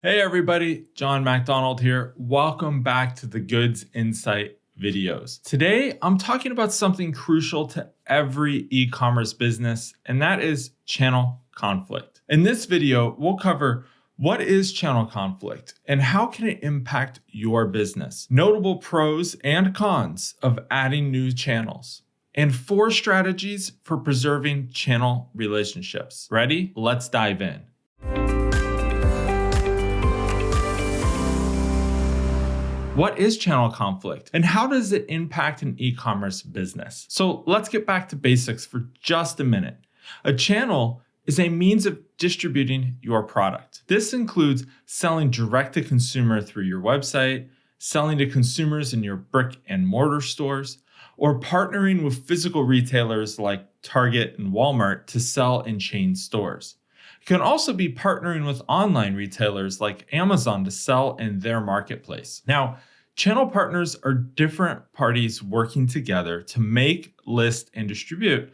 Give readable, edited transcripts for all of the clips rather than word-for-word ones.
Hey everybody, John MacDonald here. Welcome back to the Goods Insight videos. Today, I'm talking about something crucial to every e-commerce business, and that is channel conflict. In this video, we'll cover what is channel conflict and how can it impact your business, notable pros and cons of adding new channels, and 4 strategies for preserving channel relationships. Ready? Let's dive in. What is channel conflict and how does it impact an e-commerce business? So let's get back to basics for just a minute. A channel is a means of distributing your product. This includes selling direct to consumer through your website, selling to consumers in your brick and mortar stores, or partnering with physical retailers like Target and Walmart to sell in chain stores. You can also be partnering with online retailers like Amazon to sell in their marketplace. Now, channel partners are different parties working together to make, list, and distribute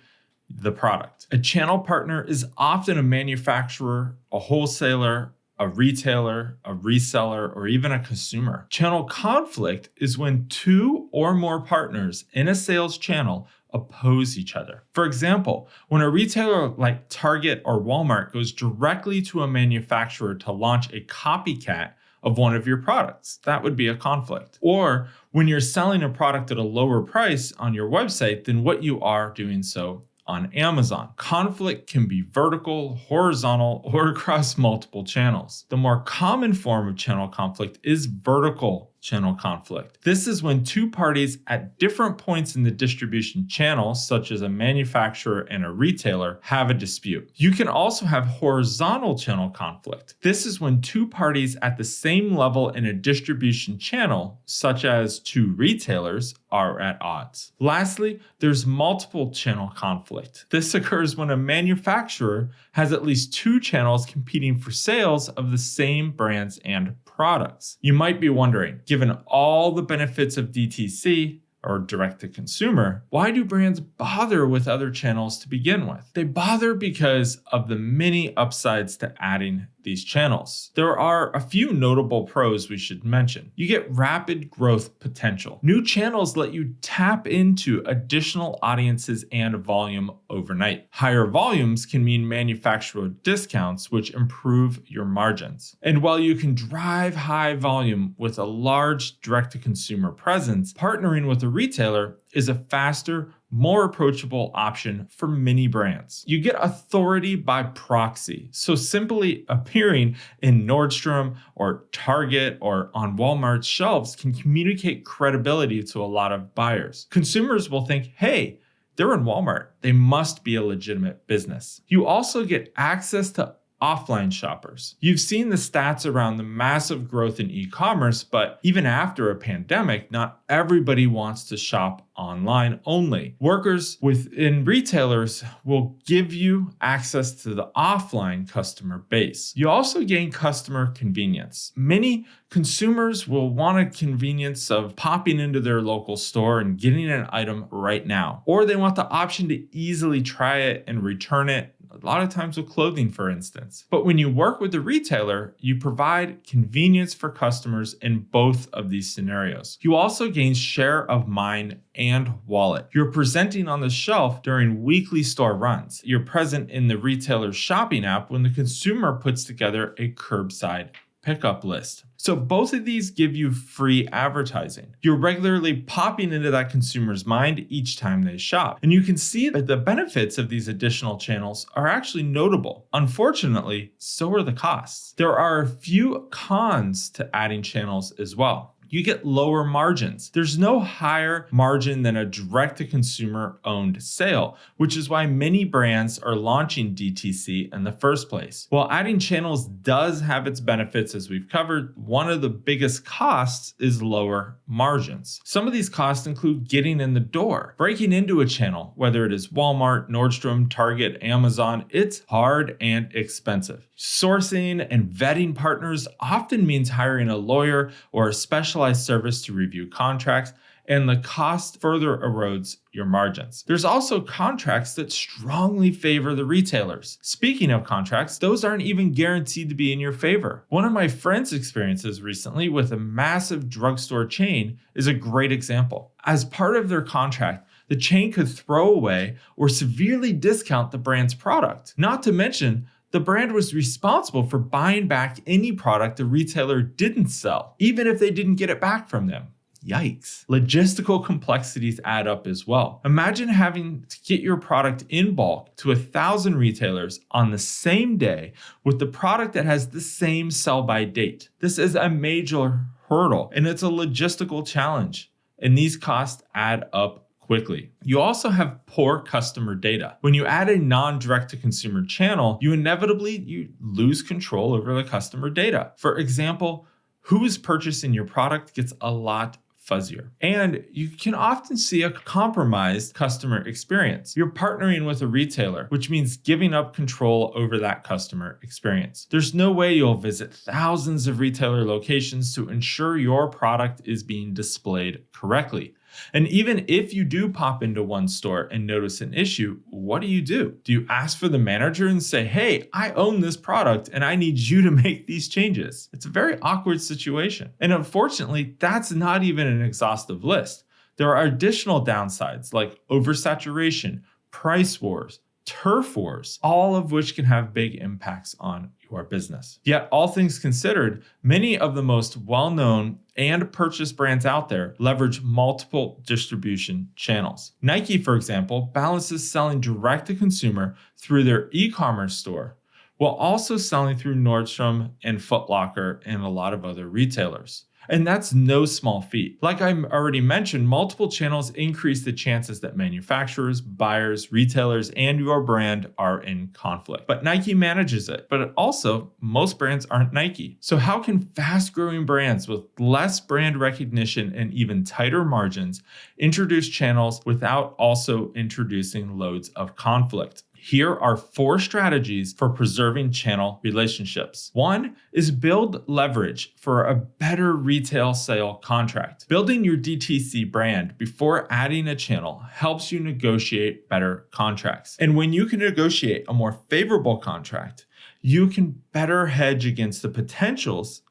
the product. A channel partner is often a manufacturer, a wholesaler, a retailer, a reseller, or even a consumer. Channel conflict is when 2 or more partners in a sales channel oppose each other. For example, when a retailer like Target or Walmart goes directly to a manufacturer to launch a copycat of one of your products, that would be a conflict. Or when you're selling a product at a lower price on your website than what you are doing so on Amazon. Conflict can be vertical, horizontal, or across multiple channels. The more common form of channel conflict is vertical channel conflict. This is when 2 parties at different points in the distribution channel, such as a manufacturer and a retailer, have a dispute. You can also have horizontal channel conflict. This is when 2 parties at the same level in a distribution channel, such as 2 retailers, are at odds. Lastly, there's multiple channel conflict. This occurs when a manufacturer has at least 2 channels competing for sales of the same brands and products. You might be wondering, given all the benefits of DTC, or direct to consumer, why do brands bother with other channels to begin with? They bother because of the many upsides to adding these channels. There are a few notable pros we should mention. You get rapid growth potential. New channels let you tap into additional audiences and volume overnight. Higher volumes can mean manufacturer discounts, which improve your margins. And while you can drive high volume with a large direct-to-consumer presence, partnering with a retailer is a faster, more approachable option for many brands. You get authority by proxy. So simply appearing in Nordstrom or Target or on Walmart's shelves can communicate credibility to a lot of buyers. Consumers will think, hey, they're in Walmart. They must be a legitimate business. You also get access to offline shoppers. You've seen the stats around the massive growth in e-commerce, but even after a pandemic, not everybody wants to shop online only. Workers within retailers will give you access to the offline customer base. You also gain customer convenience. Many consumers will want a convenience of popping into their local store and getting an item right now, or they want the option to easily try it and return it. A lot of times with clothing, for instance. But when you work with the retailer, you provide convenience for customers in both of these scenarios. You also gain share of mind and wallet. You're presenting on the shelf during weekly store runs. You're present in the retailer's shopping app when the consumer puts together a curbside pickup list. So both of these give you free advertising. You're regularly popping into that consumer's mind each time they shop. And you can see that the benefits of these additional channels are actually notable. Unfortunately, so are the costs. There are a few cons to adding channels as well. You get lower margins. There's no higher margin than a direct-to-consumer owned sale, which is why many brands are launching DTC in the first place. While adding channels does have its benefits, as we've covered, one of the biggest costs is lower margins. Some of these costs include getting in the door. Breaking into a channel, whether it is Walmart, Nordstrom, Target, Amazon, it's hard and expensive. Sourcing and vetting partners often means hiring a lawyer or a specialized service to review contracts, and the cost further erodes your margins. There's also contracts that strongly favor the retailers. Speaking of contracts, those aren't even guaranteed to be in your favor. One of my friends' experiences recently with a massive drugstore chain is a great example. As part of their contract, the chain could throw away or severely discount the brand's product. Not to mention, the brand was responsible for buying back any product the retailer didn't sell, even if they didn't get it back from them. Yikes. Logistical complexities add up as well. Imagine having to get your product in bulk to 1,000 retailers on the same day with the product that has the same sell-by date. This is a major hurdle, and it's a logistical challenge, and these costs add up quickly. You also have poor customer data. When you add a non-direct-to-consumer channel, you inevitably lose control over the customer data. For example, who is purchasing your product gets a lot fuzzier. And you can often see a compromised customer experience. You're partnering with a retailer, which means giving up control over that customer experience. There's no way you'll visit thousands of retailer locations to ensure your product is being displayed correctly. And even if you do pop into one store and notice an issue, what do? Do you ask for the manager and say, hey, I own this product and I need you to make these changes? It's a very awkward situation. And unfortunately, that's not even an exhaustive list. There are additional downsides like oversaturation, price wars, turf wars, all of which can have big impacts on your business. Yet, all things considered, many of the most well-known and purchased brands out there leverage multiple distribution channels. Nike, for example, balances selling direct to consumer through their e-commerce store, while also selling through Nordstrom and Foot Locker and a lot of other retailers. And that's no small feat. Like I already mentioned, multiple channels increase the chances that manufacturers, buyers, retailers, and your brand are in conflict. But Nike manages it. But also, most brands aren't Nike. So how can fast-growing brands with less brand recognition and even tighter margins introduce channels without also introducing loads of conflict? Here are 4 strategies for preserving channel relationships. 1 is build leverage for a better retail sale contract. Building your DTC brand before adding a channel helps you negotiate better contracts. And when you can negotiate a more favorable contract, you can better hedge against the potentials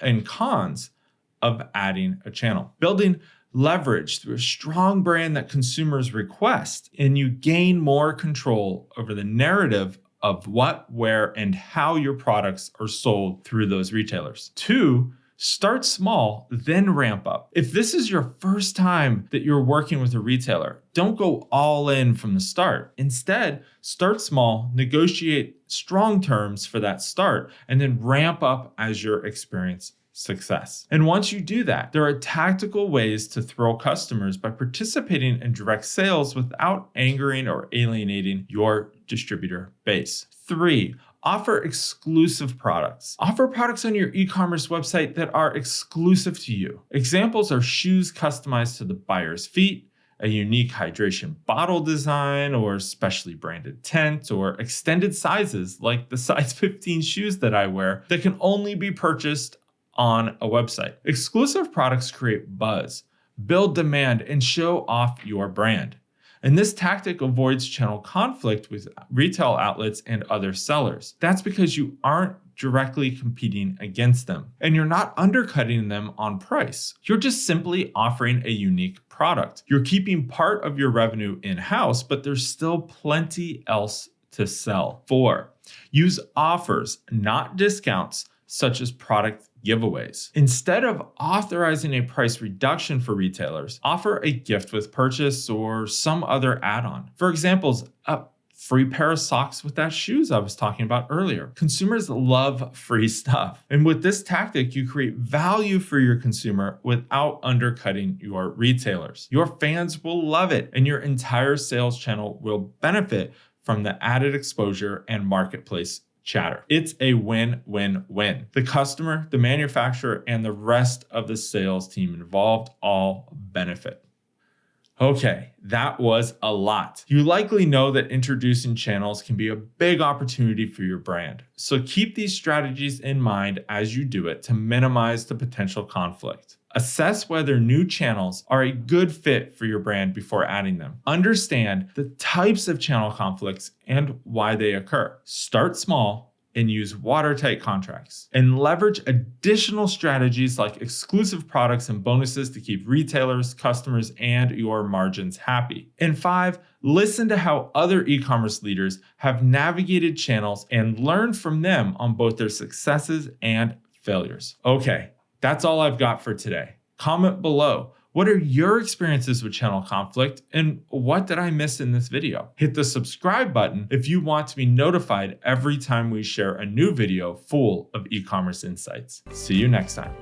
and cons of adding a channel. Building leverage through a strong brand that consumers request, and you gain more control over the narrative of what, where, and how your products are sold through those retailers. 2, start small, then ramp up. If this is your first time that you're working with a retailer, don't go all in from the start. Instead, start small, negotiate strong terms for that start, and then ramp up as your experience success. And once you do that, there are tactical ways to thrill customers by participating in direct sales without angering or alienating your distributor base. 3, offer exclusive products. Offer products on your e-commerce website that are exclusive to you. Examples are shoes customized to the buyer's feet, a unique hydration bottle design, or specially branded tent, or extended sizes like the size 15 shoes that I wear that can only be purchased on a website. Exclusive products create buzz, build demand, and show off your brand. And this tactic avoids channel conflict with retail outlets and other sellers. That's because you aren't directly competing against them, and you're not undercutting them on price. You're just simply offering a unique product. You're keeping part of your revenue in-house, but there's still plenty else to sell. 4, use offers, not discounts, such as product giveaways. Instead of authorizing a price reduction for retailers, offer a gift with purchase or some other add-on. For example, a free pair of socks with that shoes I was talking about earlier. Consumers love free stuff. And with this tactic, you create value for your consumer without undercutting your retailers. Your fans will love it, and your entire sales channel will benefit from the added exposure and marketplace chatter. It's a win-win-win. The customer, the manufacturer, and the rest of the sales team involved all benefit. Okay, that was a lot. You likely know that introducing channels can be a big opportunity for your brand. So keep these strategies in mind as you do it to minimize the potential conflict. Assess whether new channels are a good fit for your brand before adding them. Understand the types of channel conflicts and why they occur. Start small and use watertight contracts. And leverage additional strategies like exclusive products and bonuses to keep retailers, customers, and your margins happy. And 5, listen to how other e-commerce leaders have navigated channels and learn from them on both their successes and failures. Okay, that's all I've got for today. Comment below. What are your experiences with channel conflict, and what did I miss in this video? Hit the subscribe button if you want to be notified every time we share a new video full of e-commerce insights. See you next time.